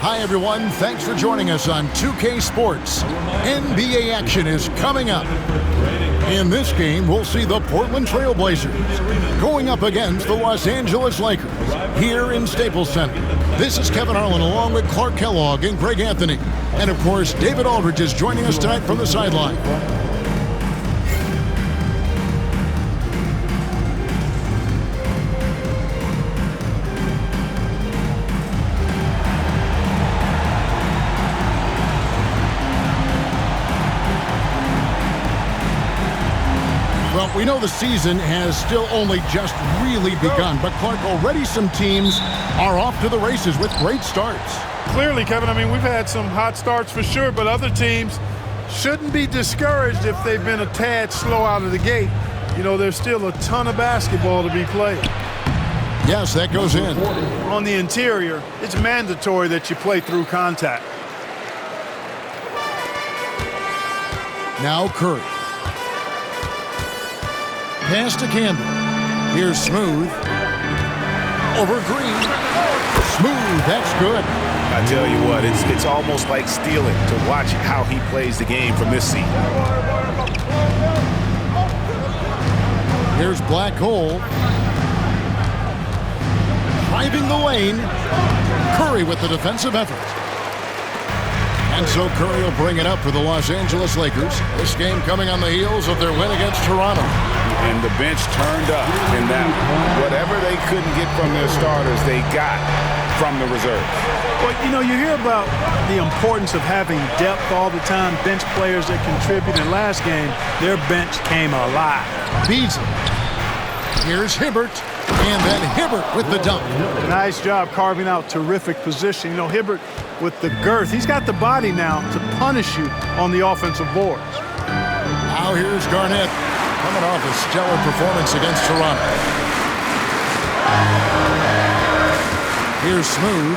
Hi, everyone. Thanks for joining us on 2K Sports. NBA action is coming up. In this game, we'll see the Portland Trail Blazers going up against the Los Angeles Lakers here in Staples Center. This is Kevin Harlan along with Clark Kellogg and Greg Anthony. And, of course, David Aldridge is joining us tonight from the sideline. Well, we know the season has still only just really begun, but Clark, already some teams are off to the races with great starts. Clearly, Kevin, I mean, we've had some hot starts for sure, but other teams shouldn't be discouraged if they've been a tad slow out of the gate. You know, there's still a ton of basketball to be played. Yes, that goes in. On the interior, it's mandatory that you play through contact. Now Curry. Pass to Campbell. Here's Smooth. Over Green. Smooth, that's good. I tell you what, it's almost like stealing to watch how he plays the game from this seat. Here's Black Hole. Driving the lane. Curry with the defensive effort. And so Curry will bring it up for the Los Angeles Lakers. This game coming on the heels of their win against Toronto. And the bench turned up in that one. Whatever they couldn't get from their starters, they got from the reserves. Well, you know, you hear about the importance of having depth all the time, bench players that contribute. In last game, their bench came alive. Beasley. Here's Hibbert. And then Hibbert with the dunk. Nice job carving out terrific position. You know, Hibbert with the girth. He's got the body now to punish you on the offensive boards. Now here's Garnett coming off a stellar performance against Toronto. Here's Smooth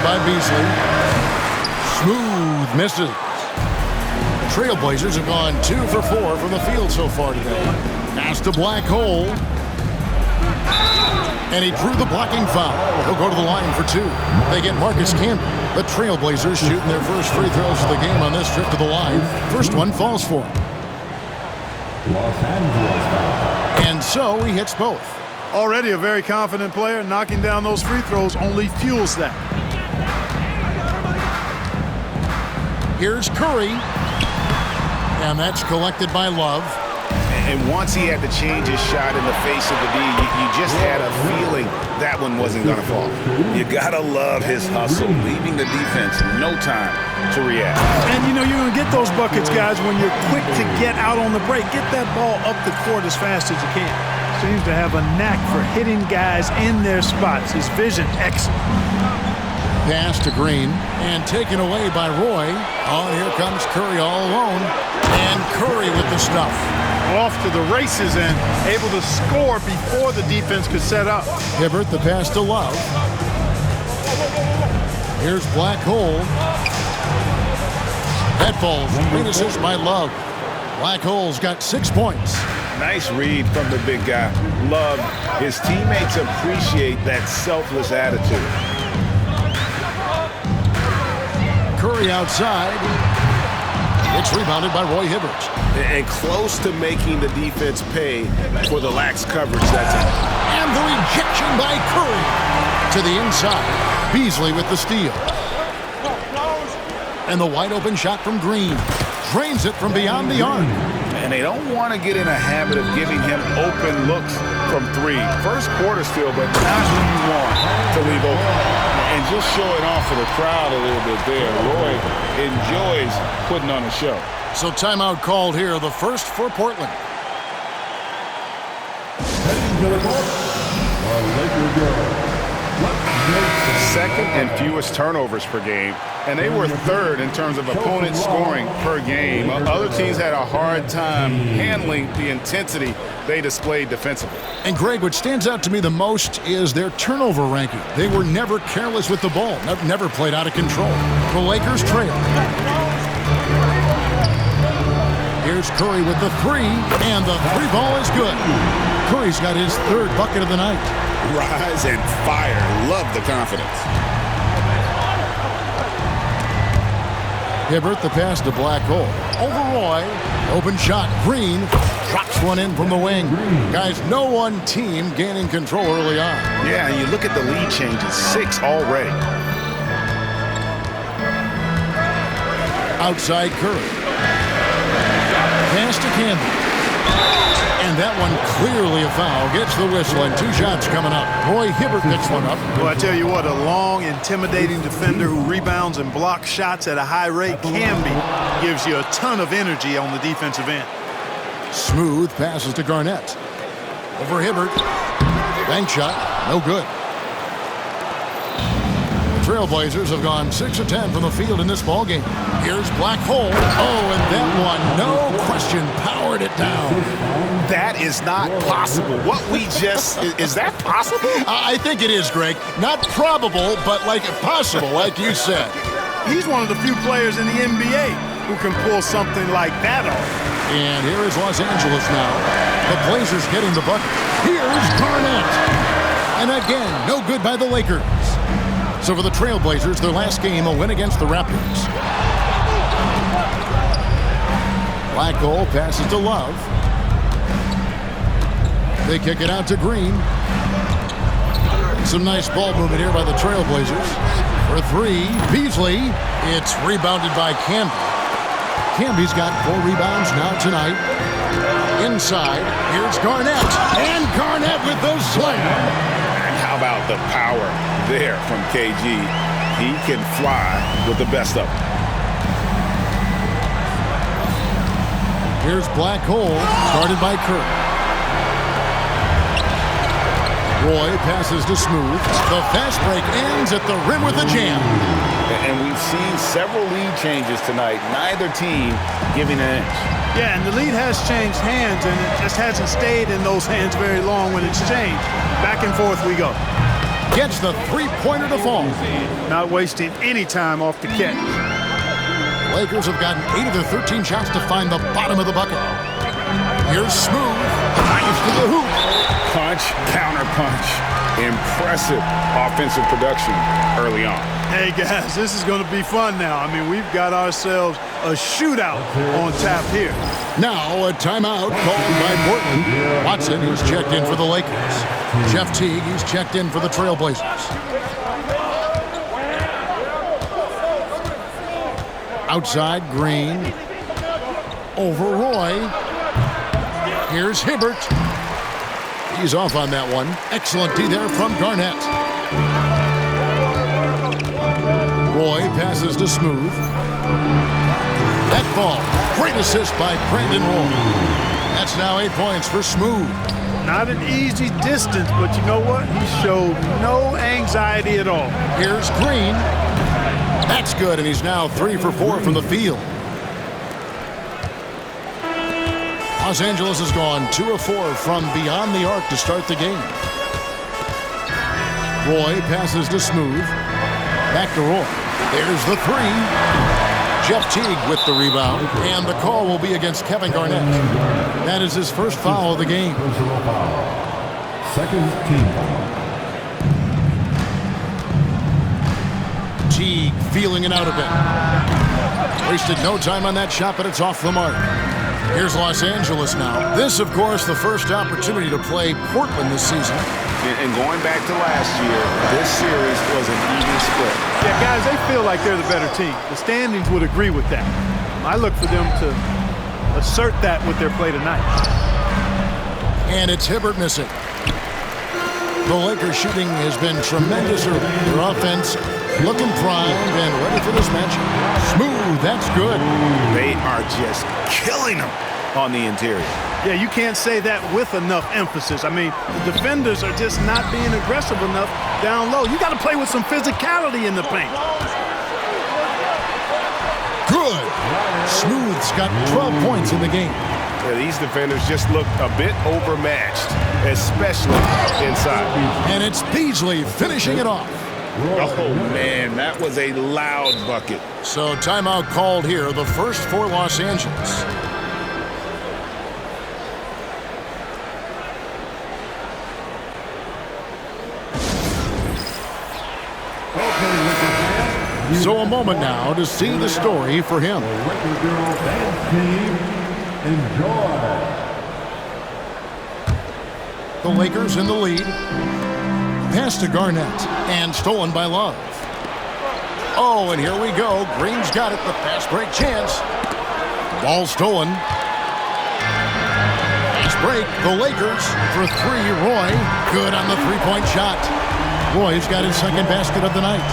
by Beasley. Smooth misses. The Trailblazers have gone 2 for 4 from the field so far today. Pass to Black Hole. And he drew the blocking foul. He'll go to the line for 2. They get Marcus Campbell. The Trailblazers shooting their first free throws of the game on this trip to the line. First one falls for him. And so he hits both. Already a very confident player. Knocking down those free throws only fuels that. Here's Curry. And that's collected by Love. And once he had to change his shot in the face of the D, you just had a feeling that one wasn't going to fall. You got to love his hustle, leaving the defense no time to react. And, you know, you're going to get those buckets, guys, when you're quick to get out on the break. Get that ball up the court as fast as you can. Seems to have a knack for hitting guys in their spots. His vision, excellent. Pass to Green and taken away by Roy. Oh, here comes Curry all alone. And Curry with the stuff. Off to the races and able to score before the defense could set up. Hibbert, the pass to Love. Here's Black Hole. That ball great assist by Love. Black Hole's got 6 points. Nice read from the big guy. Love. His teammates appreciate that selfless attitude. Curry outside. It's rebounded by Roy Hibbert. And close to making the defense pay for the lax coverage that time. And the rejection by Curry to the inside. Beasley with the steal. And the wide open shot from Green. Drains it from beyond the arc. And they don't want to get in a habit of giving him open looks from 3. First quarter still, but not when you want to leave open. And just showing off for the crowd a little bit there. Roy enjoys putting on a show. So timeout called here, the first for Portland. Second and fewest turnovers per game, and they were 3rd in terms of opponent scoring per game. Other teams had a hard time handling the intensity they displayed defensively. And Greg, what stands out to me the most is their turnover ranking. They were never careless with the ball, never played out of control. The Lakers trail. Here's Curry with the 3, and the 3 ball is good. Curry's got his 3rd bucket of the night. Rise and fire. Love the confidence. Hibbert, the pass to Black Hole. Over Roy. Open shot. Green drops one in from the wing. Guys, no one team gaining control early on. Yeah, and you look at the lead changes. 6 already. Outside Curry. Pass to Campbell. And that one clearly a foul. Gets the whistle and 2 shots coming up. Roy Hibbert picks one up. Well, I tell you what, a long, intimidating defender who rebounds and blocks shots at a high rate gives you a ton of energy on the defensive end. Smooth passes to Garnett. Over Hibbert. Bank shot. No good. The Trailblazers have gone 6 of 10 from the field in this ballgame. Here's Black Hole. Oh, and that one, no question, powered it down. That is not possible. What we just... is that possible? I think it is, Greg. Not probable, but like possible, like you said. He's one of the few players in the NBA who can pull something like that off. And here is Los Angeles now. The Blazers getting the bucket. Here's Garnett. And again, no good by the Lakers. So for the Trailblazers, their last game, a win against the Raptors. Black Hole passes to Love. They kick it out to Green. Some nice ball movement here by the Trailblazers. For 3, Beasley. It's rebounded by Camby. Camby's got 4 rebounds now tonight. Inside, here's Garnett. And Garnett with those slams. How about the power there from KG? He can fly with the best of them. Here's Black Hole, started by Curry. Roy passes to Smooth. The fast break ends at the rim with a jam. And we've seen several lead changes tonight. Neither team giving an inch. Yeah, and the lead has changed hands, and it just hasn't stayed in those hands very long when it's changed. Back and forth we go. Gets the three-pointer to fall. Not wasting any time off the catch. Lakers have gotten 8 of their 13 shots to find the bottom of the bucket. Here's Smooth. Nice to the hoop. Punch, counter punch. Impressive offensive production early on. Hey, guys, this is going to be fun now. I mean, we've got ourselves a shootout on tap here. Now a timeout called by Portland. Watson, he's checked in for the Lakers. Jeff Teague, he's checked in for the Trailblazers. Outside, Green. Over Roy. Here's Hibbert. He's off on that one. Excellent D there from Garnett. Roy passes to Smooth. That ball. Great assist by Brandon Roy. That's now 8 points for Smooth. Not an easy distance, but you know what? He showed no anxiety at all. Here's Green. That's good, and he's now 3 for 4 from the field. Los Angeles has gone 2 of 4 from beyond the arc to start the game. Roy passes to Smooth. Back to Roy. There's the 3. Jeff Teague with the rebound, and the call will be against Kevin Garnett. That is his first foul of the game. Second team foul. Teague feeling it out a bit. Wasted no time on that shot, but it's off the mark. Here's Los Angeles now. This, of course, the first opportunity to play Portland this season. And going back to last year, this series was an even split. Yeah, guys, they feel like they're the better team. The standings would agree with that. I look for them to assert that with their play tonight. And it's Hibbert missing. The Lakers shooting has been tremendous early. Their offense looking primed and ready for this match. Smooth, that's good. They are just killing them on the interior. Yeah, you can't say that with enough emphasis. I mean, the defenders are just not being aggressive enough down low. You got to play with some physicality in the paint. Good. Smooth's got 12 points in the game. Yeah, these defenders just look a bit overmatched, especially inside. And it's Beasley finishing it off. Oh, man, that was a loud bucket. So timeout called here, the first for Los Angeles. So a moment now to see the story for him. The Lakers in the lead. Pass to Garnett and stolen by Love. Oh, and here we go. Green's got it. The fast break chance. Ball stolen. Fast break. The Lakers for three. Roy. Good on the three-point shot. Roy's got his second basket of the night.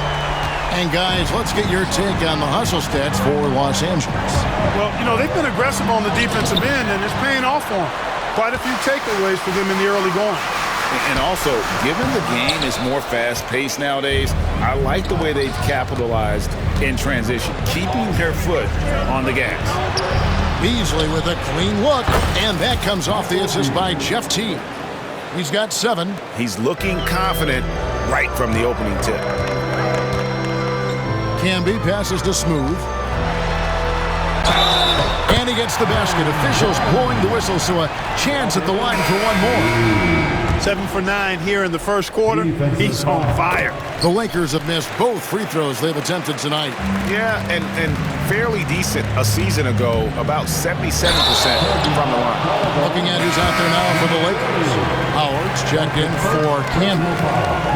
And guys, let's get your take on the hustle stats for Los Angeles. Well, you know, they've been aggressive on the defensive end, and it's paying off for them. Quite a few takeaways for them in the early going. And also, given the game is more fast-paced nowadays, I like the way they've capitalized in transition, keeping their foot on the gas. Beasley with a clean look, and that comes off the assist by Jeff Teague. He's got 7. He's looking confident right from the opening tip. Camby passes to Smooth. And he gets the basket. Officials blowing the whistle, so a chance at the line for one more. 7 for 9 here in the first quarter. He's on fire. The Lakers have missed both free throws they've attempted tonight. Yeah, and fairly decent a season ago, about 77% from the line. Looking at who's out there now for the Lakers. Howard's checked in for Campbell.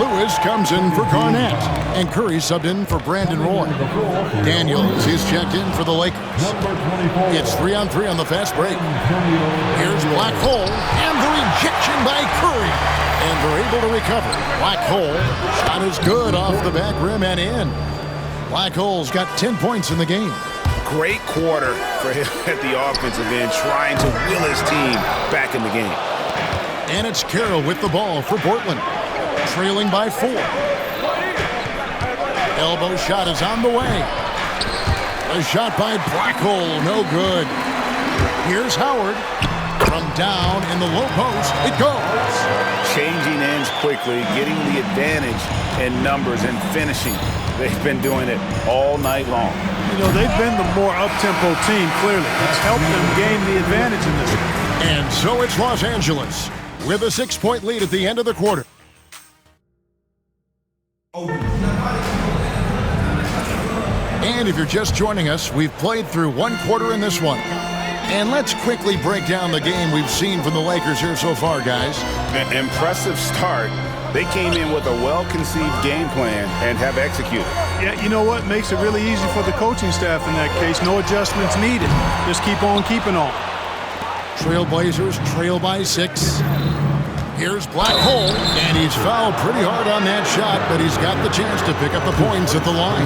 Lewis comes in for Garnett. And Curry subbed in for Brandon Roy. Daniels is checked in for the Lakers. It's 3-on-3 on the fast break. Here's Black Hole, and the rejection by Curry. And they're able to recover. Black Hole, shot is good off the back rim and in. Black Hole's got 10 points in the game. Great quarter for him at the offensive end, trying to will his team back in the game. And it's Carroll with the ball for Portland, trailing by 4. Elbow shot is on the way. A shot by Black Hole, no good. Here's Howard. From down in the low post, it goes. Changing ends quickly, getting the advantage in numbers and finishing. They've been doing it all night long. You know, they've been the more up-tempo team, clearly. It's helped them gain the advantage in this one. And so it's Los Angeles with a 6-point lead at the end of the quarter. And if you're just joining us, we've played through one quarter in this one. And let's quickly break down the game we've seen from the Lakers here so far, guys. An impressive start. They came in with a well-conceived game plan and have executed. Yeah, you know what? Makes it really easy for the coaching staff in that case. No adjustments needed. Just keep on keeping on. Trailblazers trail by 6. Here's Black Hole, and he's fouled pretty hard on that shot, but he's got the chance to pick up the points at the line.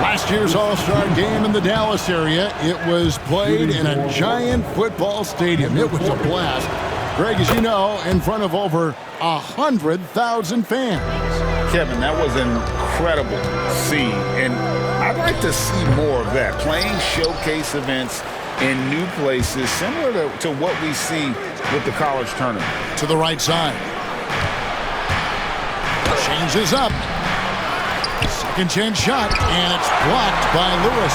Last year's All-Star game in the Dallas area, it was played in a giant football stadium. It was a blast. Greg, as you know, in front of over 100,000 fans. Kevin, that was incredible to see, and I'd like to see more of that. Playing showcase events in new places, similar to what we see with the college tournament. To the right side. Changes up. Second chance shot, and it's blocked by Lewis.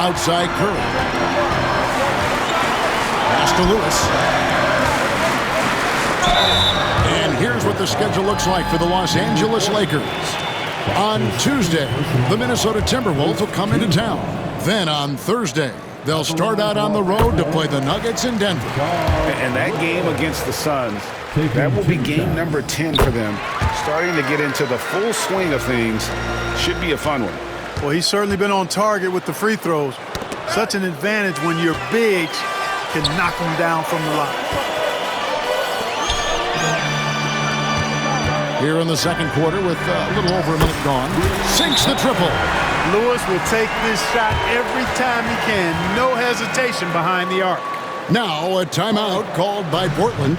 Outside Curry. Pass to Lewis. And here's what the schedule looks like for the Los Angeles Lakers. On Tuesday, the Minnesota Timberwolves will come into town. Then on Thursday, they'll start out on the road to play the Nuggets in Denver. And that game against the Suns, that will be game number 10 for them. Starting to get into the full swing of things. Should be a fun one. Well, he's certainly been on target with the free throws. Such an advantage when your bigs can knock them down from the line. Here in the second quarter with a little over a minute gone. Sinks the triple. Lewis will take this shot every time he can. No hesitation behind the arc. Now a timeout called by Portland.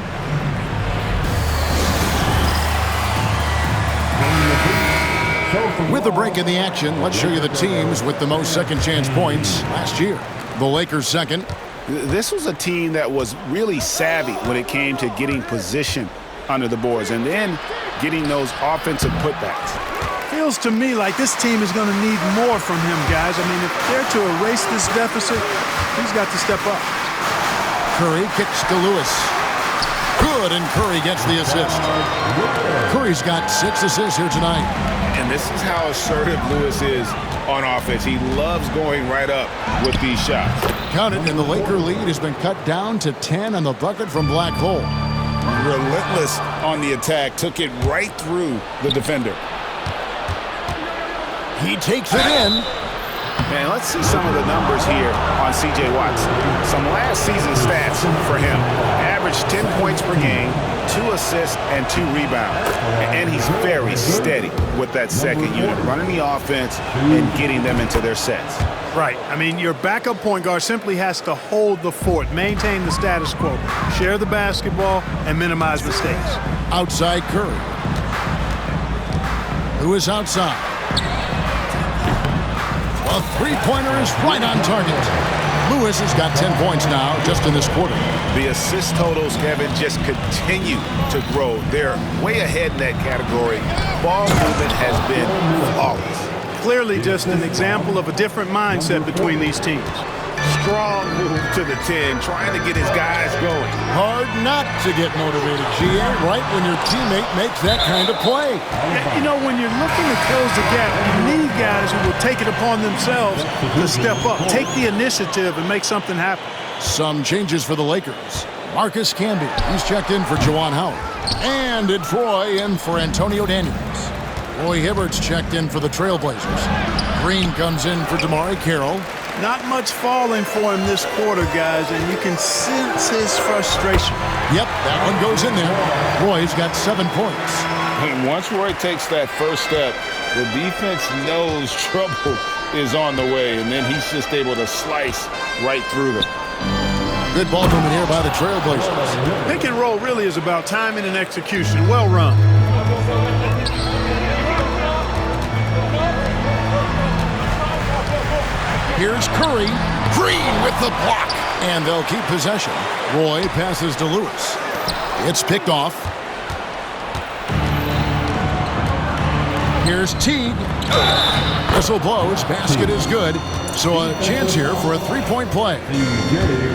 With a break in the action, let's show you the teams with the most second chance points last year. The Lakers second. This was a team that was really savvy when it came to getting position under the boards and then getting those offensive putbacks. Feels to me like this team is going to need more from him, guys. I mean, if they're to erase this deficit, he's got to step up. Curry kicks to Lewis. Good. Good, and Curry gets the assist. Curry's got 6 assists here tonight. And this is how assertive Lewis is on offense. He loves going right up with these shots. Count it, and the Laker lead has been cut down to 10 on the bucket from Black Hole. Relentless on the attack, took it right through the defender. He takes it in. Man, let's see some of the numbers here on C.J. Watson. Some last season stats for him. Averaged 10 points per game, 2 assists, and 2 rebounds. And he's very steady with that second unit, running the offense and getting them into their sets. Right. I mean, your backup point guard simply has to hold the fort, maintain the status quo, share the basketball, and minimize mistakes. Outside Curry. Who is outside? A three-pointer is right on target. Lewis has got 10 points now just in this quarter. The assist totals, Kevin, just continue to grow. They're way ahead in that category. Ball movement has been flawless. Clearly just an example of a different mindset between these teams. Strong move to the 10, trying to get his guys going. Hard not to get motivated, GA, right when your teammate makes that kind of play. You know, when you're looking to close the gap, you need guys who will take it upon themselves to step up, take the initiative, and make something happen. Some changes for the Lakers. Marcus Camby, he's checked in for Juwan Howard. And it's Roy in for Antonio Daniels. Roy Hibbert's checked in for the Trailblazers. Green comes in for Damari Carroll. Not much falling for him this quarter, guys, and you can sense his frustration. Yep, that one goes in there. Roy's got 7 points. And once Roy takes that first step, the defense knows trouble is on the way, and then he's just able to slice right through them. Good ball movement here by the Trailblazers. Pick and roll really is about timing and execution. Well run. Here's Curry. Green with the block. And they'll keep possession. Roy passes to Lewis. It's picked off. Here's Teague. Whistle blows. Basket is good. So a chance here for a three-point play.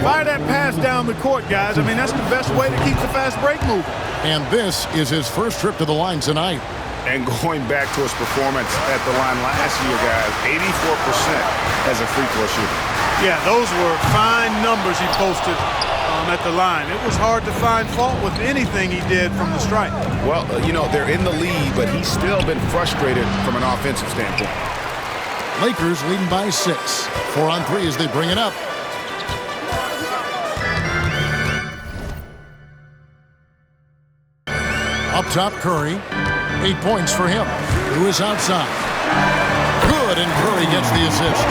Fire that pass down the court, guys. I mean, that's the best way to keep the fast break moving. And this is his first trip to the line tonight. And going back to his performance at the line last year, guys, 84% as a free throw shooter. Yeah, those were fine numbers he posted at the line. It was hard to find fault with anything he did from the stripe. Well, you know, they're in the lead, but he's still been frustrated from an offensive standpoint. Lakers leading by 6. 4 on 3 as they bring it up. Up top, Curry. 8 points for him. Who is outside? Good, and Curry gets the assist.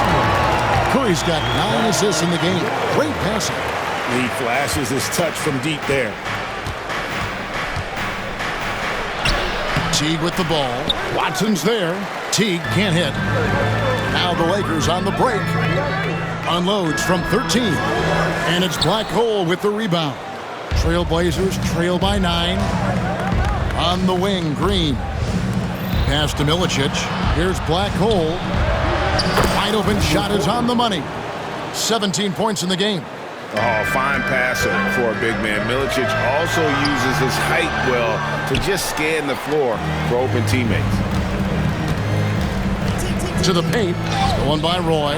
Curry's got 9 assists in the game. Great passing. He flashes his touch from deep there. Teague with the ball. Watson's there. Teague can't hit. Now the Lakers on the break. Unloads from 13. And it's Black Hole with the rebound. Trailblazers trail by 9. On the wing, Green. Pass to Milicic. Here's Black Hole. Wide open shot is on the money. 17 points in the game. Oh, fine passer for a big man. Milicic also uses his height well to just scan the floor for open teammates. To the paint. Going by Roy.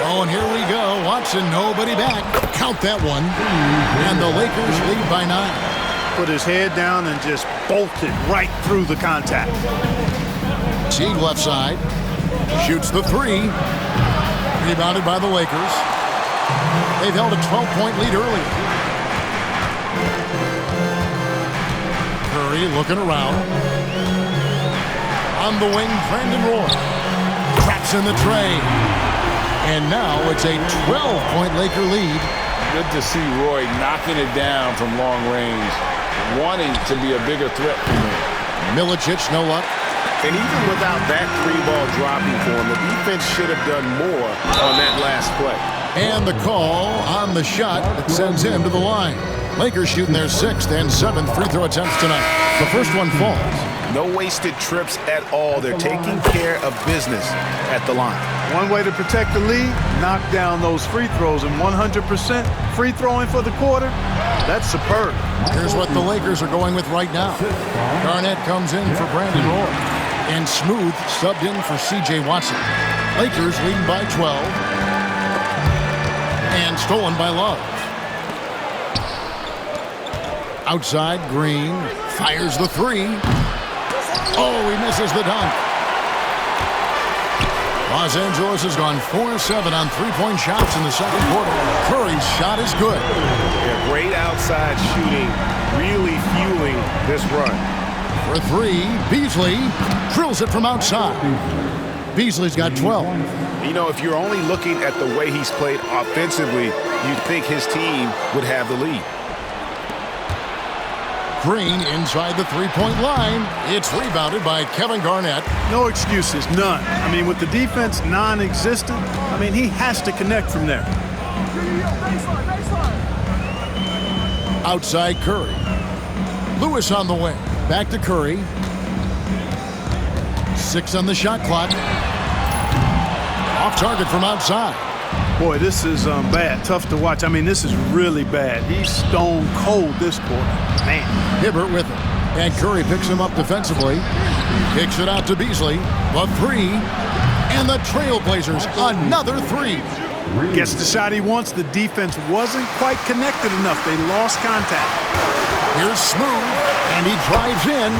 Oh, and here we go. Watson, nobody back. Count that one. And the Lakers lead by 9. Put his head down and just bolted right through the contact. Teague left side. Shoots the 3. Rebounded by the Lakers. They've held a 12-point lead earlier. Curry looking around. On the wing, Brandon Roy. Traps in the tray. And now it's a 12-point Laker lead. Good to see Roy knocking it down from long range, wanting to be a bigger threat for him. Milicic, no luck. And even without that 3-ball dropping for him, the defense should have done more on that last play. And the call on the shot that sends him to the line. Lakers shooting their 6th and 7th free throw attempts tonight. The first one falls. No wasted trips at all. They're taking care of business at the line. One way to protect the lead, knock down those free throws, and 100% free throwing for the quarter, That's superb. Here's what the Lakers are going with right now. Garnett comes in for Brandon Roy. And Smooth subbed in for C.J. Watson. Lakers leading by 12. And stolen by Love. Outside, Green fires the three. Oh, he misses the dunk. Los Angeles has gone 4-7 on three-point shots in the second quarter. Curry's shot is good. Yeah, great outside shooting, really fueling this run. For three, Beasley drills it from outside. Beasley's got 12. You know, if you're only looking at the way he's played offensively, you'd think his team would have the lead. Green inside the three-point line. It's rebounded by Kevin Garnett. No excuses, none. I mean, with the defense non-existent, I mean, he has to connect from there. Outside Curry. Lewis on the wing. Back to Curry. 6 on the shot clock. Off target from outside. Boy, this is bad. Tough to watch. I mean, this is really bad. He's stone cold this quarter. Man. Hibbert with him. And Curry picks him up defensively. Kicks it out to Beasley. The three. And the Trailblazers, another three. Gets the shot he wants. The defense wasn't quite connected enough. They lost contact. Here's Smooth. And he drives in.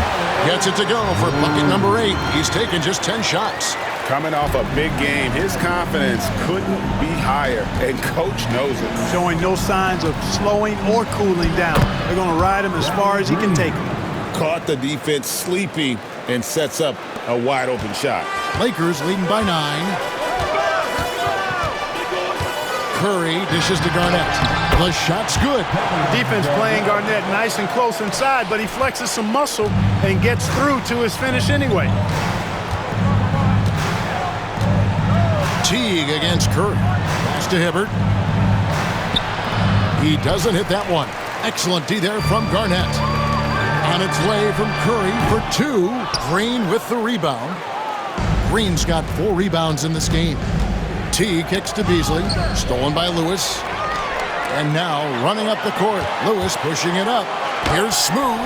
Gets it to go for bucket number 8. He's taken just 10 shots. Coming off a big game, his confidence couldn't be higher, and coach knows it. Showing no signs of slowing or cooling down. They're going to ride him as far as he can take him. Caught the defense sleeping and sets up a wide open shot. Lakers leading by 9. Curry dishes to Garnett. The shot's good. Defense playing Garnett nice and close inside, but he flexes some muscle and gets through to his finish anyway. Teague against Curry. Pass to Hibbert. He doesn't hit that one. Excellent D there from Garnett. On its way from Curry for 2. Green with the rebound. Green's got 4 rebounds in this game. Teague kicks to Beasley. Stolen by Lewis. And now running up the court. Lewis pushing it up. Here's Smooth.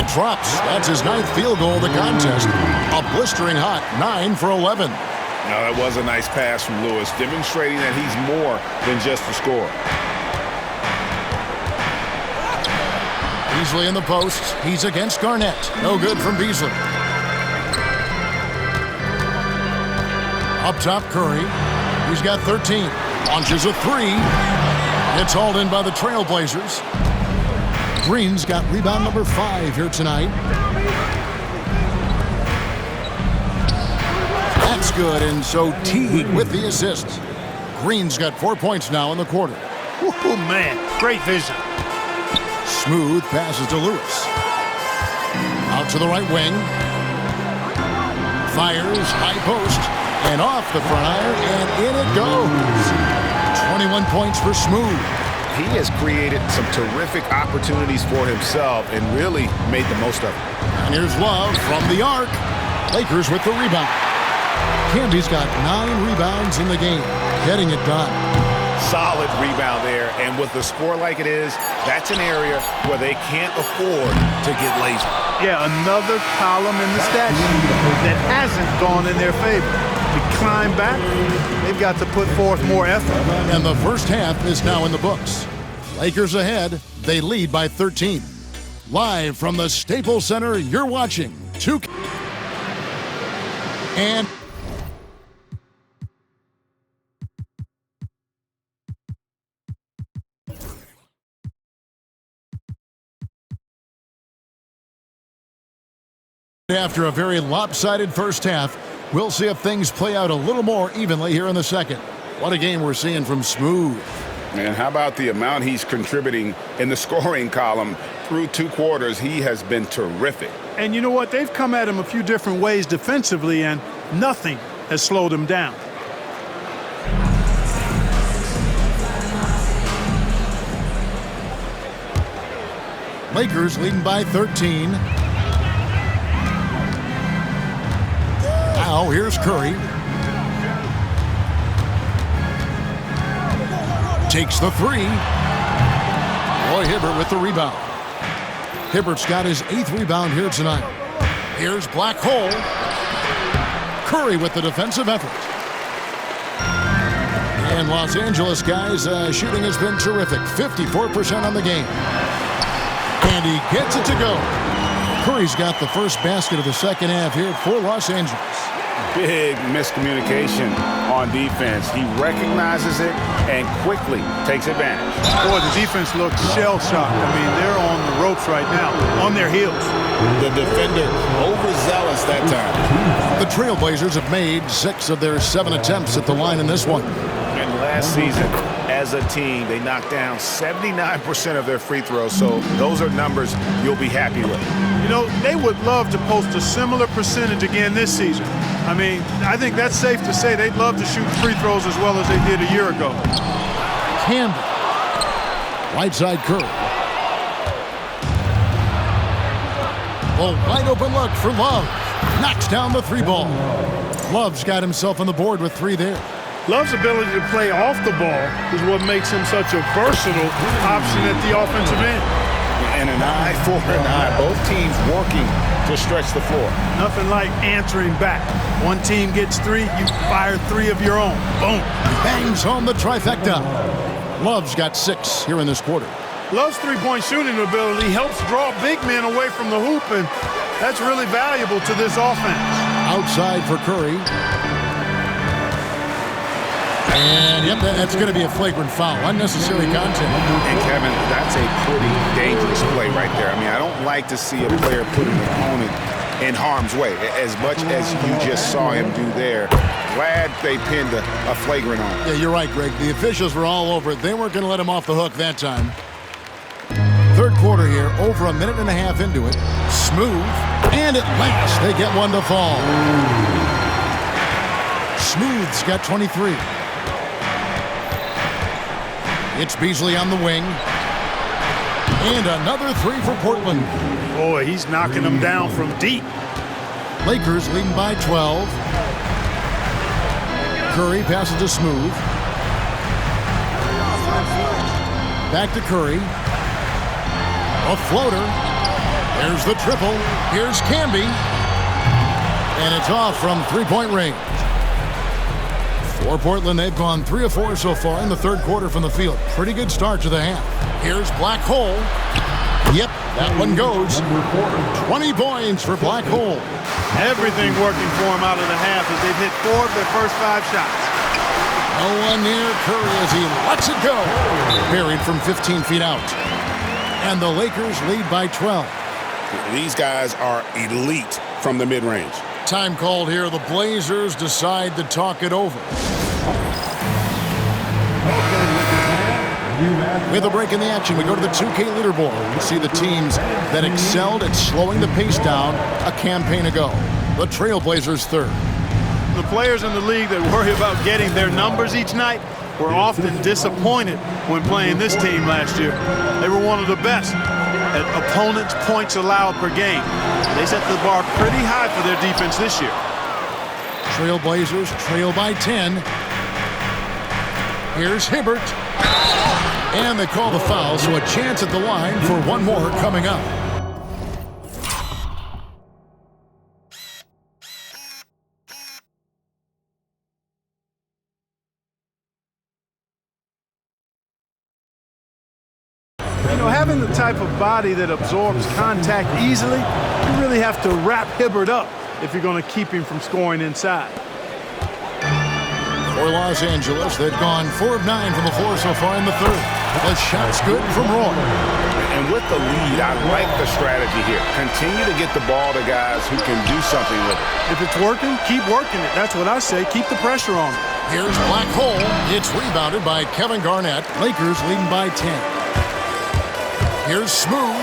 It drops. That's his 9th field goal of the contest. A blistering hot 9 for 11. Now that was a nice pass from Lewis, demonstrating that he's more than just a scorer. Beasley in the post. He's against Garnett. No good from Beasley. Up top, Curry. He's got 13. Launches a 3. It's hauled in by the Trailblazers. Green's got rebound number 5 here tonight. That's good, and so Teague with the assist. Green's got 4 points now in the quarter. Oh, man. Great vision. Smooth passes to Lewis. Out to the right wing. Fires, high post, and off the front iron, and in it goes. 21 points for Smooth. He has created some terrific opportunities for himself and really made the most of it. And here's Love from the arc. Lakers with the rebound. Camby's got 9 rebounds in the game, getting it done. Solid rebound there, and with the score like it is, that's an area where they can't afford to get lazy. Yeah, another column in the stat sheet that hasn't gone in their favor. To climb back, they've got to put forth more effort. And the first half is now in the books. Lakers ahead, they lead by 13. Live from the Staples Center, you're watching 2K. And after a very lopsided first half, we'll see if things play out a little more evenly here in the second. What a game we're seeing from Smooth. And how about the amount he's contributing in the scoring column through 2 quarters? He has been terrific. And you know what? They've come at him a few different ways defensively, and nothing has slowed him down. Lakers leading by 13. Now here's Curry. Takes the 3. Roy Hibbert with the rebound. Hibbert's got his 8th rebound here tonight. Here's Black Hole. Curry with the defensive effort. And Los Angeles guys, shooting has been terrific. 54% on the game. And he gets it to go. Curry's got the first basket of the second half here for Los Angeles. Big miscommunication on defense. He recognizes it and quickly takes advantage. Boy, the defense looks shell-shocked. I mean, they're on the ropes right now, on their heels. The defender overzealous that time. The Trailblazers have made 6 of their 7 attempts at the line in this one. And last season, as a team, they knocked down 79% of their free throws, so those are numbers you'll be happy with. You know, they would love to post a similar percentage again this season. I mean, I think that's safe to say they'd love to shoot free throws as well as they did a year ago. Campbell. Right side Curry. A wide open look for Love. Knocks down the 3 ball. Love's got himself on the board with 3 there. Love's ability to play off the ball is what makes him such a versatile option at the offensive end. And an eye for an eye. Both teams working to stretch the floor. Nothing like answering back. One team gets 3, you fire 3 of your own. Boom. Bangs home the trifecta. Love's got 6 here in this quarter. Love's three-point shooting ability helps draw big men away from the hoop, and that's really valuable to this offense. Outside for Curry. And, yep, that's going to be a flagrant foul. Unnecessary contact. And, Kevin, that's a pretty dangerous play right there. I mean, I don't like to see a player put an opponent in harm's way, as much as you just saw him do there. Glad they pinned a flagrant on him. Yeah, you're right, Greg. The officials were all over it. They weren't going to let him off the hook that time. Third quarter here, over a minute and a half into it. Smooth, and at last they get one to fall. Smooth's got 23. It's Beasley on the wing. And another 3 for Portland. Boy, he's knocking them down from deep. Lakers leading by 12. Curry passes to Smooth. Back to Curry. A floater. There's the triple. Here's Camby. And it's off from 3-point range. For Portland, they've gone 3 of 4 so far in the third quarter from the field. Pretty good start to the half. Here's Black Hole. Yep, that one goes. 20 points for Black Hole. Everything working for him out of the half as they've hit 4 of their first 5 shots. No one near Curry as he lets it go. Buried from 15 feet out. And the Lakers lead by 12. These guys are elite from the mid-range. Time called here. The Blazers decide to talk it over. With a break in the action, we go to the 2K leaderboard. We see the teams that excelled at slowing the pace down a campaign ago. The Trailblazers third. The players in the league that worry about getting their numbers each night were often disappointed when playing this team last year. They were one of the best at opponents' points allowed per game. They set the bar pretty high for their defense this year. Trailblazers trail by 10. Here's Hibbert. And they call the foul, so a chance at the line for one more coming up. You know, having the type of body that absorbs contact easily, you really have to wrap Hibbert up if you're going to keep him from scoring inside. For Los Angeles, they've gone 4 of 9 from the floor so far in the third. The shot's good from Roy. And with the lead, I like the strategy here. Continue to get the ball to guys who can do something with it. If it's working, keep working it. That's what I say. Keep the pressure on him. Here's Black Hole. It's rebounded by Kevin Garnett. Lakers leading by 10. Here's Smooth.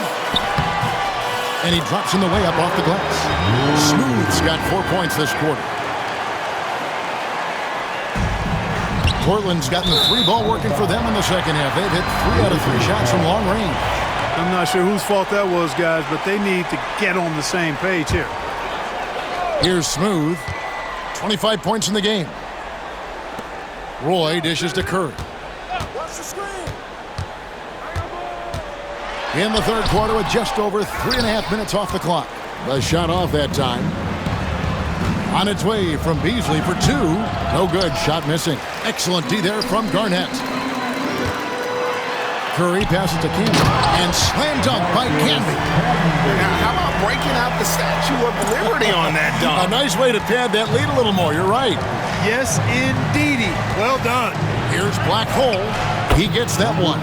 And he drops in the layup off the glass. Smooth's got 4 points this quarter. Portland's gotten the 3 ball working for them in the second half. They've hit 3 out of 3 shots from long range. I'm not sure whose fault that was, guys, but they need to get on the same page here. Here's Smooth. 25 points in the game. Roy dishes to Curry. in the third quarter with just over 3.5 minutes off the clock. The shot off that time. On its way from Beasley for two. No good. Shot missing. Excellent D there from Garnett. Curry passes to Canby. And slam dunk by Canby. Now, how about breaking out the Statue of Liberty on that dunk? A nice way to pad that lead a little more. You're right. Yes, indeedy. Well done. Here's Black Hole. He gets that one.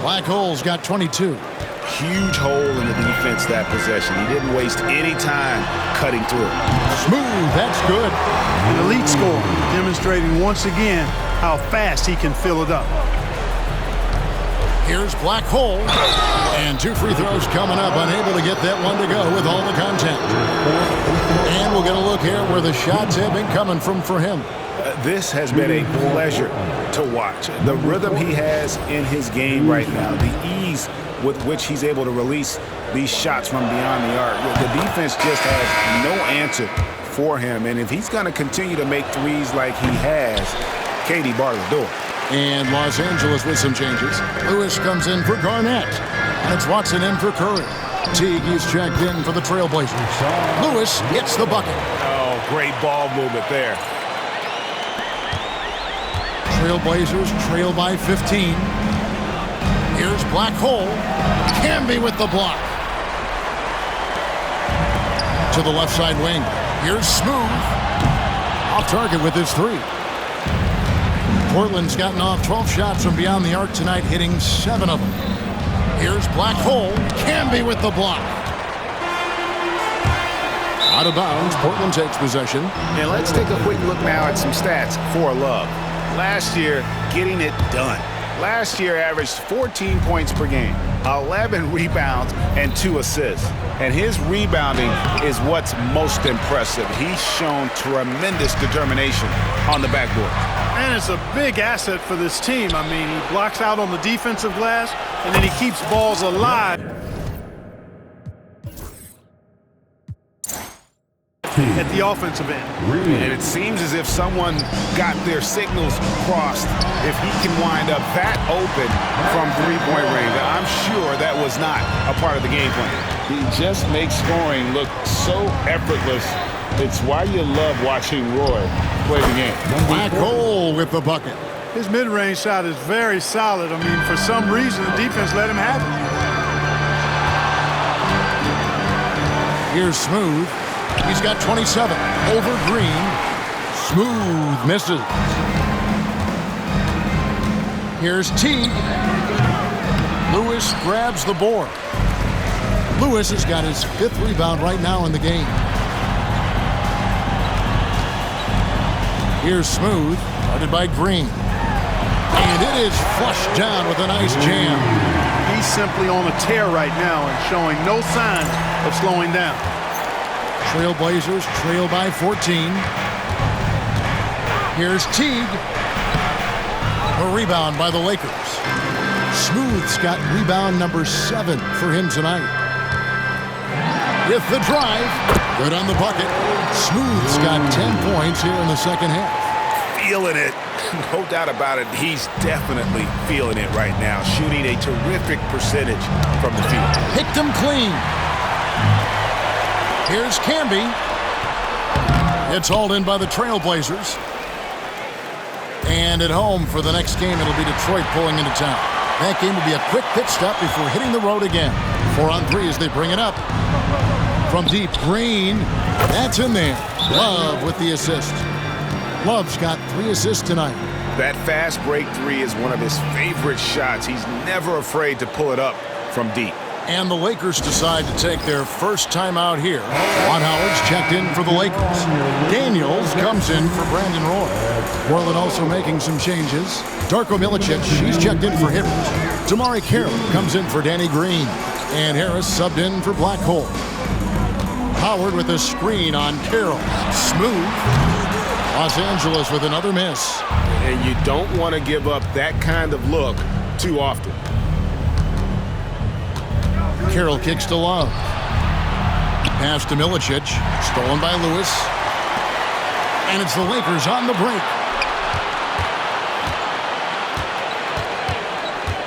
Black Hole's got 22. Huge hole in the defense that possession. He didn't waste any time cutting through. Smooth. That's good. An elite score, demonstrating once again how fast he can fill it up. Here's Black Hole. And two free throws coming up. Unable to get that one to go with all the contact. And we'll get a look here where the shots have been coming from for him. This has been a pleasure to watch. The rhythm he has in his game right now, the ease with which he's able to release these shots from beyond the arc. The defense just has no answer for him. And if he's going to continue to make threes like he has, KD bar the door. And Los Angeles with some changes. Lewis comes in for Garnett. And it's Watson in for Curry. Teague is checked in for the Trailblazers. Lewis gets the bucket. Oh, great ball movement there. Trailblazers trail by 15. Here's Black Hole. Canby with the block. To the left side wing. Here's Smooth. Off target with his three. Portland's gotten off 12 shots from beyond the arc tonight, hitting 7 of them. Here's Black Hole. Canby with the block. Out of bounds. Portland takes possession. And let's take a quick look now at some stats for Love. Last year, getting it done. Last year averaged 14 points per game, 11 rebounds, and 2 assists. And his rebounding is what's most impressive. He's shown tremendous determination on the backboard. And it's a big asset for this team. I mean, he blocks out on the defensive glass, and then he keeps balls alive at the offensive end. And it seems as if someone got their signals crossed if he can wind up that open from three-point range. I'm sure that was not a part of the game plan. He just makes scoring look so effortless. It's why you love watching Roy play the game. Black Hole with the bucket. His mid-range shot is very solid. I mean, for some reason, the defense let him have it. Here's Smooth. He's got 27 over Green. Smooth misses. Here's Teague. Lewis grabs the board. Lewis has got his 5th rebound right now in the game. Here's Smooth, guarded by Green. And it is flushed down with a nice jam. He's simply on a tear right now and showing no signs of slowing down. Trailblazers trail by 14. Here's Teague. A rebound by the Lakers. Smooth's got rebound number 7 for him tonight. With the drive, good on the bucket. Smooth's got 10 points here in the second half. Feeling it. No doubt about it. He's definitely feeling it right now. Shooting a terrific percentage from the field. Picked him clean. Here's Canby. It's hauled in by the Trailblazers. And at home for the next game, it'll be Detroit pulling into town. That game will be a quick pit stop before hitting the road again. 4 on 3 as they bring it up. From deep, Green. That's in there. Love with the assist. Love's got 3 assists tonight. That fast break three is one of his favorite shots. He's never afraid to pull it up from deep. And the Lakers decide to take their first time out here. Juan Howard's checked in for the Lakers. Daniels comes in for Brandon Roy. Portland also making some changes. Darko Milicic, he's checked in for Hibbert. Damari Carroll comes in for Danny Green. And Harris subbed in for Black Hole. Howard with a screen on Carroll. Smooth. Los Angeles with another miss. And you don't want to give up that kind of look too often. Carroll kicks to Love. Pass to Milicic. Stolen by Lewis. And it's the Lakers on the break.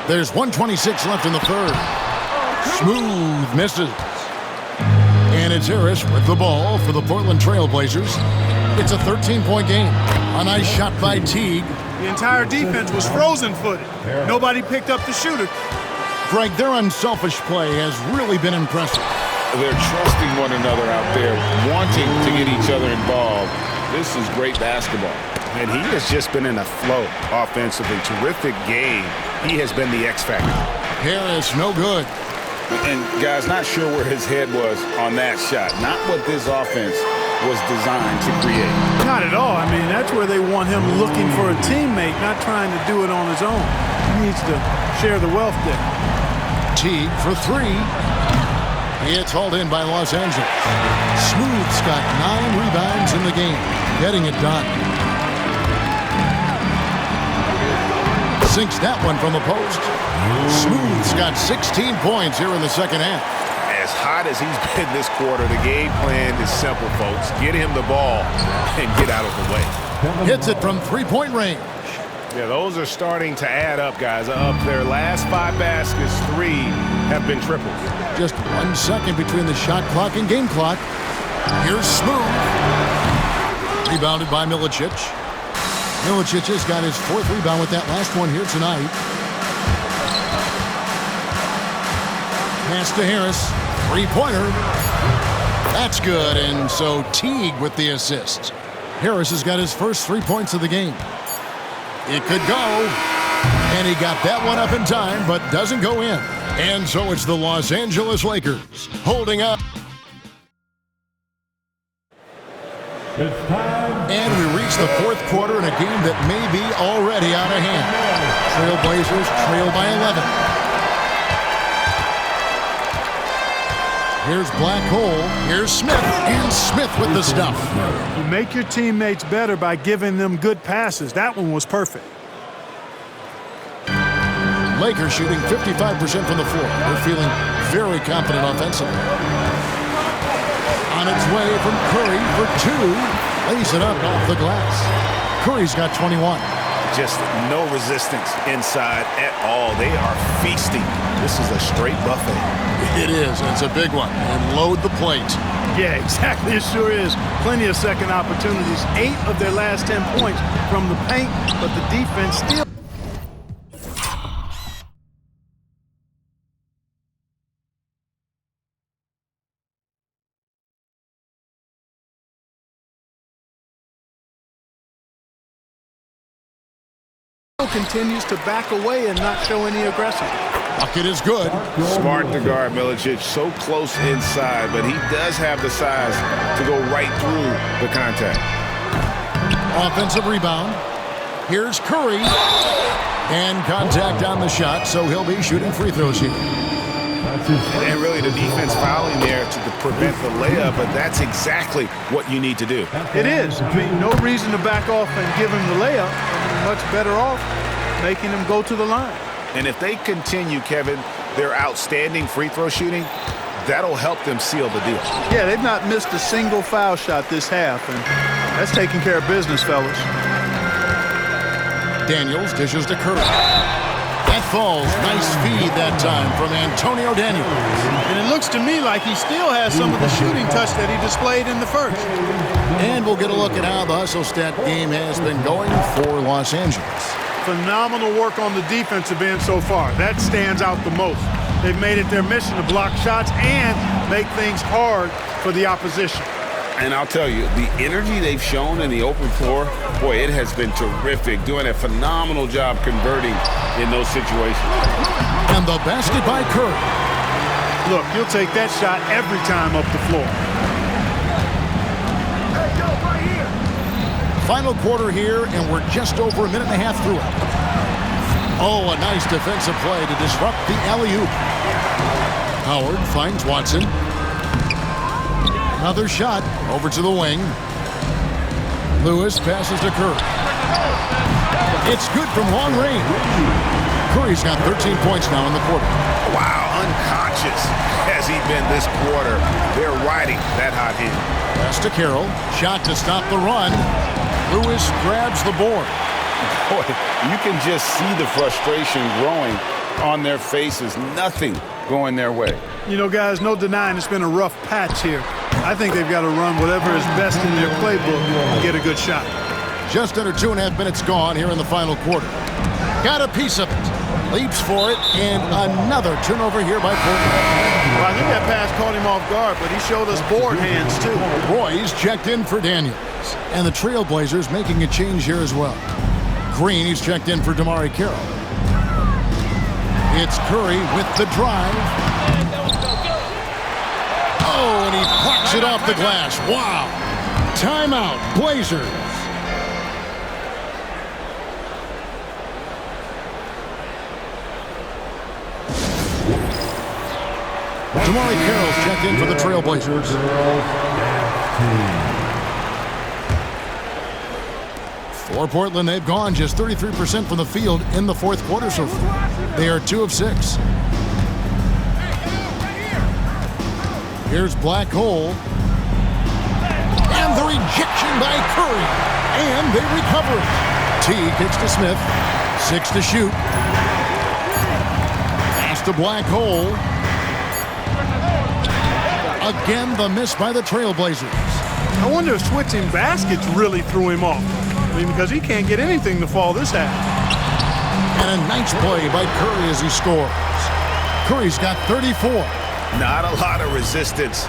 There's 1:26 left in the third. Smooth misses. And it's Harris with the ball for the Portland Trail Blazers. It's a 13-point game. A nice shot by Teague. The entire defense was frozen-footed. Nobody picked up the shooter. Greg, their unselfish play has really been impressive. They're trusting one another out there, wanting to get each other involved. This is great basketball. And he has just been in a flow offensively. Terrific game. He has been the X factor. Harris, no good. And, guys, not sure where his head was on that shot. Not what this offense was designed to create. Not at all. I mean, that's where they want him looking for a teammate, not trying to do it on his own. He needs to share the wealth there. Teague for three. It's hauled in by Los Angeles. Smooth's got 9 rebounds in the game, getting it done. Sinks that one from the post. Smooth's got 16 points here in the second half. As hot as he's been this quarter, the game plan is simple, folks. Get him the ball and get out of the way. Hits it from three-point range. Yeah, those are starting to add up, guys. Up their last 5 baskets, 3 have been triples. Just 1 second between the shot clock and game clock. Here's Smooth. Rebounded by Milicic. Milicic has got his 4th rebound with that last one here tonight. Pass to Harris. 3-pointer. That's good, and so Teague with the assist. Harris has got his first 3 points of the game. It could go, and he got that one up in time, but doesn't go in. And so it's the Los Angeles Lakers holding up. And we reach the 4th quarter in a game that may be already out of hand. Trailblazers trail by 11. Here's Black Hole. Here's Smith. And Smith with the stuff. You make your teammates better by giving them good passes. That one was perfect. Lakers shooting 55% from the floor. They're feeling very confident offensively. On its way from Curry for 2. Lays it up off the glass. Curry's got 21. Just no resistance inside at all. They are feasting. This is a straight buffet. It is. It's a big one. And load the plate. Yeah, exactly. It sure is. Plenty of second opportunities. 8 of their last 10 points from the paint, but the defense still. Continues to back away and not show any aggression. Bucket is good. Smart to guard Milicic, so close inside, but he does have the size to go right through the contact. Offensive rebound. Here's Curry. And contact on the shot, so he'll be shooting free throws here. And really the defense fouling there to prevent the layup, but that's exactly what you need to do. It is. I mean, no reason to back off and give him the layup. Much better off making him go to the line. And if they continue, Kevin, their outstanding free throw shooting, that'll help them seal the deal. Yeah, they've not missed a single foul shot this half, and that's taking care of business, fellas. Daniels dishes to Curry. That falls. Nice feed that time from Antonio Daniels. And it looks to me like he still has some of the shooting touch that he displayed in the first. And we'll get a look at how the hustle stat game has been going for Los Angeles. Phenomenal work on the defensive end so far. That stands out the most. They've made it their mission to block shots and make things hard for the opposition. And I'll tell you, the energy they've shown in the open floor, boy, it has been terrific. Doing a phenomenal job converting in those situations. And the basket by Curry. Look, he'll take that shot every time up the floor. Final quarter here, and we're just over a minute and a half through it. Oh, a nice defensive play to disrupt the alley-oop. Howard finds Watson. Another shot over to the wing. Lewis passes to Curry. It's good from long range. Curry's got 13 points now in the quarter. Wow, unconscious has he been this quarter. They're riding that hot hand. Pass to Carroll. Shot to stop the run. Lewis grabs the board. Boy, you can just see the frustration growing on their faces, nothing going their way. You know, guys, no denying it's been a rough patch here. I think they've got to run whatever is best in their playbook to get a good shot. Just under 2.5 minutes gone here in the final quarter. Got a piece of it. Leaps for it, and another turnover here by Portland. Well, I think that pass caught him off guard, but he showed us board hands, too. Roy's checked in for Daniels. And the Trailblazers making a change here as well. Green, he's checked in for DeMarre Carroll. It's Curry with the drive. Oh, and he plucks it off the glass. Wow. Timeout, Blazers. DeMarre Carroll's checked in for the Trailblazers. For Portland, they've gone just 33% from the field in the fourth quarter so far. They are 2 of 6. Here's Black Hole. And the rejection by Curry. And they recover it. T kicks to Smith. 6 to shoot. Pass to Black Hole. Again, the miss by the Trailblazers. I wonder if switching baskets really threw him off. I mean, because he can't get anything to fall this half. And a nice play by Curry as he scores. Curry's got 34. Not a lot of resistance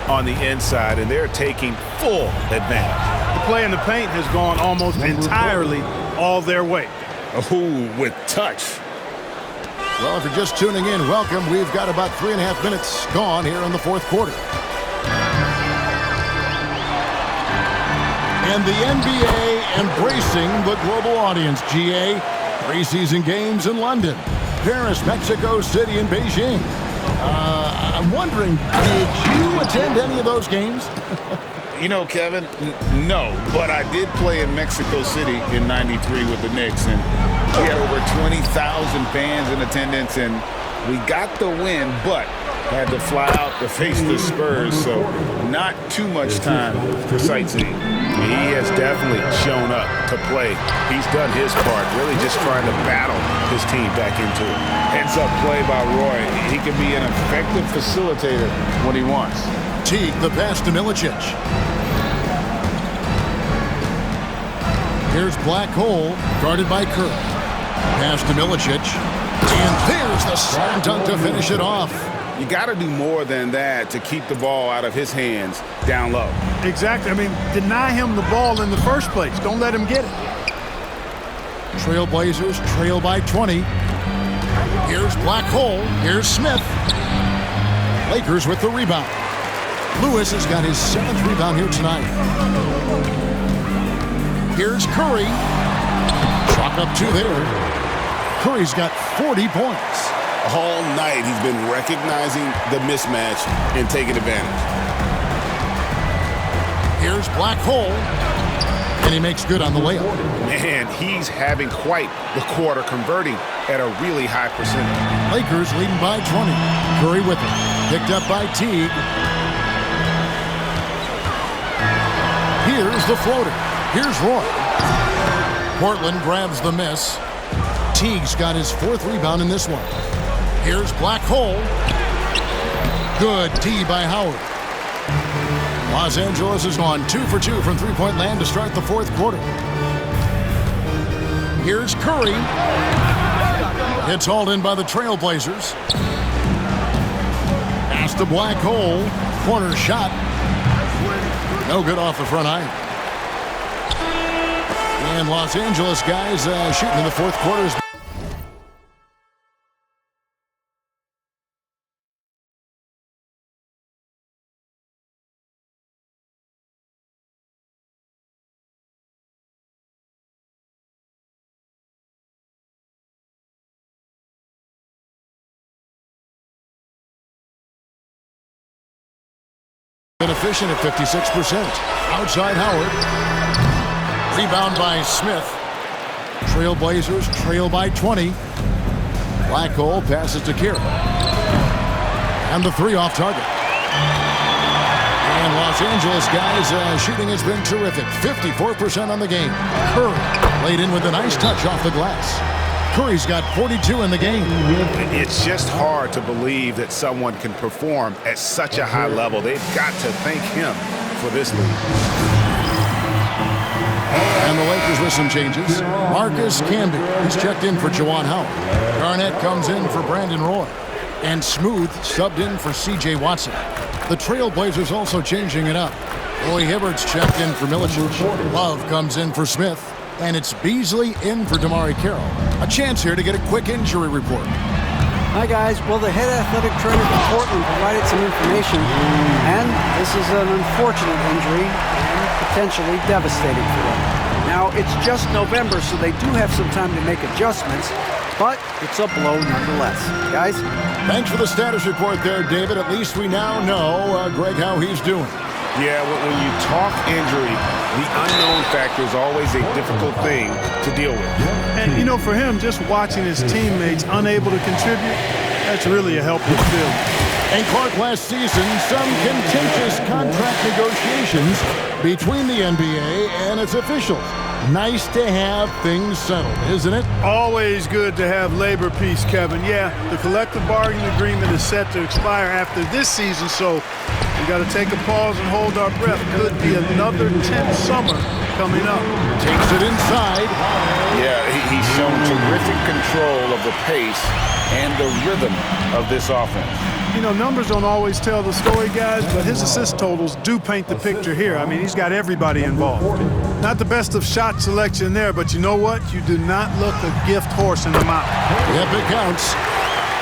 on the inside, and they're taking full advantage. The play in the paint has gone almost entirely all their way. Oh, with touch. Well, if you're just tuning in, welcome. We've got about 3.5 minutes gone here in the fourth quarter. And the NBA embracing the global audience, GA. Preseason games in London, Paris, Mexico City, and Beijing. I'm wondering, did you attend any of those games? You know, Kevin, no, but I did play in Mexico City in '93 with the Knicks, and we had over 20,000 fans in attendance, and we got the win, but had to fly out to face the Spurs, so not too much time for sightseeing. He has definitely shown up to play. He's done his part, really just trying to battle his team back into it. Heads-up play by Roy. He can be an effective facilitator when he wants. Teague, the pass to Milicic. Here's Black Hole, guarded by Curry. Pass to Milicic. And there's the slam dunk to finish it off. You got to do more than that to keep the ball out of his hands down low. Exactly. I mean, deny him the ball in the first place. Don't let him get it. Trailblazers trail by 20. Here's Black Hole. Here's Smith. Lakers with the rebound. Lewis has got his 7th rebound here tonight. Here's Curry. Chalk up 2 there. Curry's got 40 points. All night he's been recognizing the mismatch and taking advantage. Here's Black Hole. And he makes good on the layup. Man, he's having quite the quarter, converting at a really high percentage. Lakers leading by 20. Curry with it. Picked up by Teague. Here's the floater. Here's Roy. Portland grabs the miss. Teague's got his 4th rebound in this one. Here's Black Hole. Good D by Howard. Los Angeles has gone 2 for 2 from three-point land to start the fourth quarter. Here's Curry. It's hauled in by the Trailblazers. Pass to Black Hole. Corner shot. No good off the front iron. And Los Angeles guys shooting in the fourth quarter. Inefficient at 56%. Outside Howard. Rebound by Smith. Trailblazers trail by 20. Black Hole passes to Carroll. And the 3 off target. And Los Angeles guys shooting has been terrific. 54% on the game. Curry laid in with a nice touch off the glass. Curry's got 42 in the game. It's just hard to believe that someone can perform at such a high level. They've got to thank him for this lead. And the Lakers with some changes. Marcus Camby, he's checked in for Juwan Howard. Garnett comes in for Brandon Roy. And Smooth subbed in for C.J. Watson. The Trailblazers also changing it up. Roy Hibbert's checked in for Milicic. Love comes in for Smith. And it's Beasley in for Damari Carroll. A chance here to get a quick injury report. Hi, guys. Well, the head athletic trainer from Portland provided some information, and this is an unfortunate injury and potentially devastating for them. Now, it's just November, so they do have some time to make adjustments, but it's a blow nonetheless. Guys? Thanks for the status report there, David. At least we now know, Greg, how he's doing. Yeah, when you talk injury, the unknown factor is always a difficult thing to deal with. And, you know, for him, just watching his teammates unable to contribute, that's really a helpless feeling. And Clark, last season, some contentious contract negotiations between the NBA and its officials. Nice to have things settled, isn't it? Always good to have labor peace, Kevin. Yeah, the collective bargaining agreement is set to expire after this season, so we got to take a pause and hold our breath. Could be another tense summer coming up. Takes it inside. Yeah, he's shown terrific control of the pace and the rhythm of this offense. You know, numbers don't always tell the story, guys, but his assist totals do paint the picture here. I mean, he's got everybody involved. Not the best of shot selection there, but you know what? You do not look a gift horse in the mouth. Yep, it counts.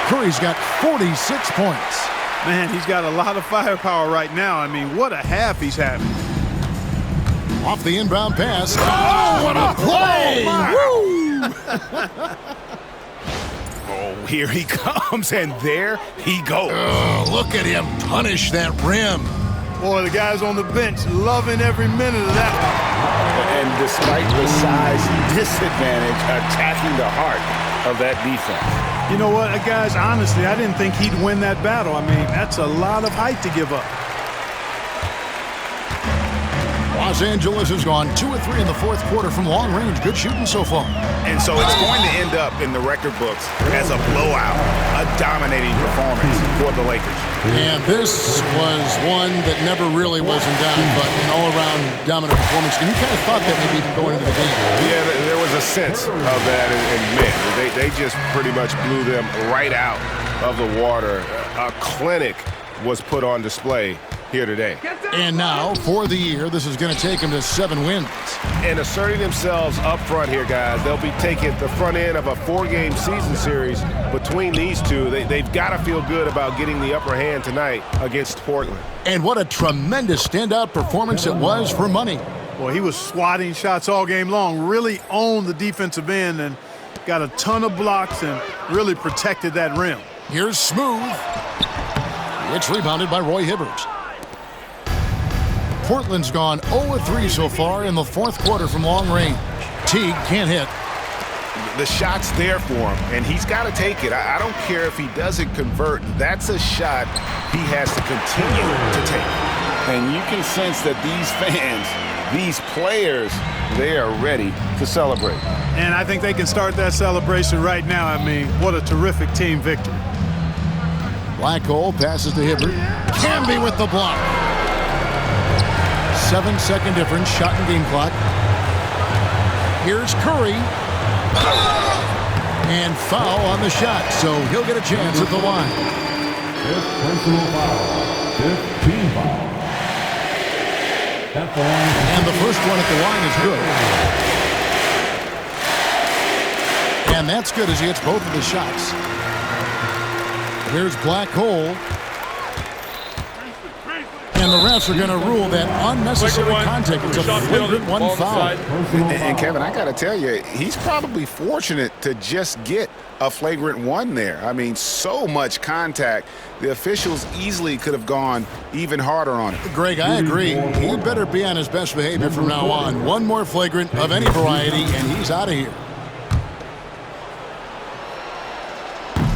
Curry's got 46 points. Man, he's got a lot of firepower right now. I mean, what a half he's having. Off the inbound pass. Oh, what a play! Woo! Oh, here he comes, and there he goes. Look at him punish that rim. Boy, the guys on the bench loving every minute of that one. And despite the size disadvantage, attacking the heart of that defense. You know what, guys, honestly, I didn't think he'd win that battle. I mean, that's a lot of height to give up. Los Angeles has gone 2 of 3 in the fourth quarter from long range. Good shooting so far. And so it's going to end up in the record books as a blowout, a dominating performance for the Lakers. And this was one that never really was in doubt, but an all-around dominant performance. And you kind of thought that maybe going into the game. Yeah, there was a sense of that in men. They just pretty much blew them right out of the water. A clinic was put on display here today. And now, for the year, this is going to take them to 7 wins. And asserting themselves up front here, guys. They'll be taking the front end of a 4-game season series between these two. They've got to feel good about getting the upper hand tonight against Portland. And what a tremendous standout performance it was for Money. Well, he was swatting shots all game long, really owned the defensive end and got a ton of blocks and really protected that rim. Here's Smooth. It's rebounded by Roy Hibbert. Portland's gone 0-3 so far in the fourth quarter from long range. Teague can't hit. The shot's there for him, and he's got to take it. I don't care if he doesn't convert. That's a shot he has to continue to take. And you can sense that these fans, these players, they are ready to celebrate. And I think they can start that celebration right now. I mean, what a terrific team victory. Black hole passes to Hibbert. Camby with the block. 7-second difference, shot and game clock. Here's Curry. And foul on the shot, so he'll get a chance at the line. Fifth personal foul. 15 foul. At the line. And the first one at the line is good. And that's good as he hits both of the shots. Here's Black Hole. And the refs are going to rule that unnecessary contact. It's a flagrant one foul. And Kevin, I got to tell you, he's probably fortunate to just get a flagrant one there. I mean, so much contact. The officials easily could have gone even harder on it. Greg, I agree. He better be on his best behavior from now on. One more flagrant of any variety, and he's out of here.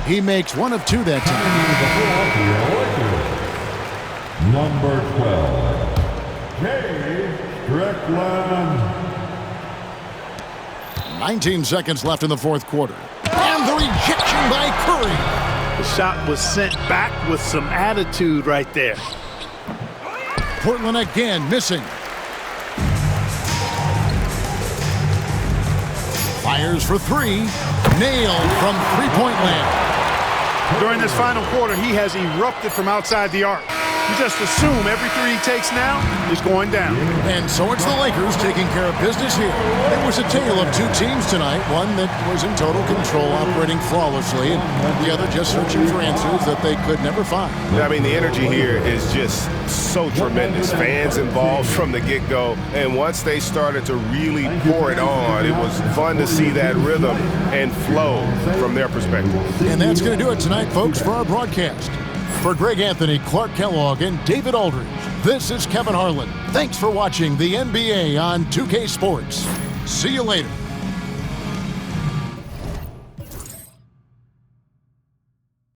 He makes 1 of 2 that time. Number 12, Jay Strickland. 19 seconds left in the fourth quarter. And the rejection by Curry. The shot was sent back with some attitude right there. Portland again missing. Fires for three. Nailed from three-point land. During this final quarter, he has erupted from outside the arc. You just assume every three he takes now is going down. And so it's the Lakers taking care of business here. It was a tale of two teams tonight, one that was in total control, operating flawlessly, and the other just searching for answers that they could never find. I mean, the energy here is just so tremendous. Fans involved from the get-go, and once they started to really pour it on, it was fun to see that rhythm and flow from their perspective. And that's going to do it tonight, folks, for our broadcast. For Greg Anthony, Clark Kellogg, and David Aldridge, this is Kevin Harlan. Thanks for watching the NBA on 2K Sports. See you later.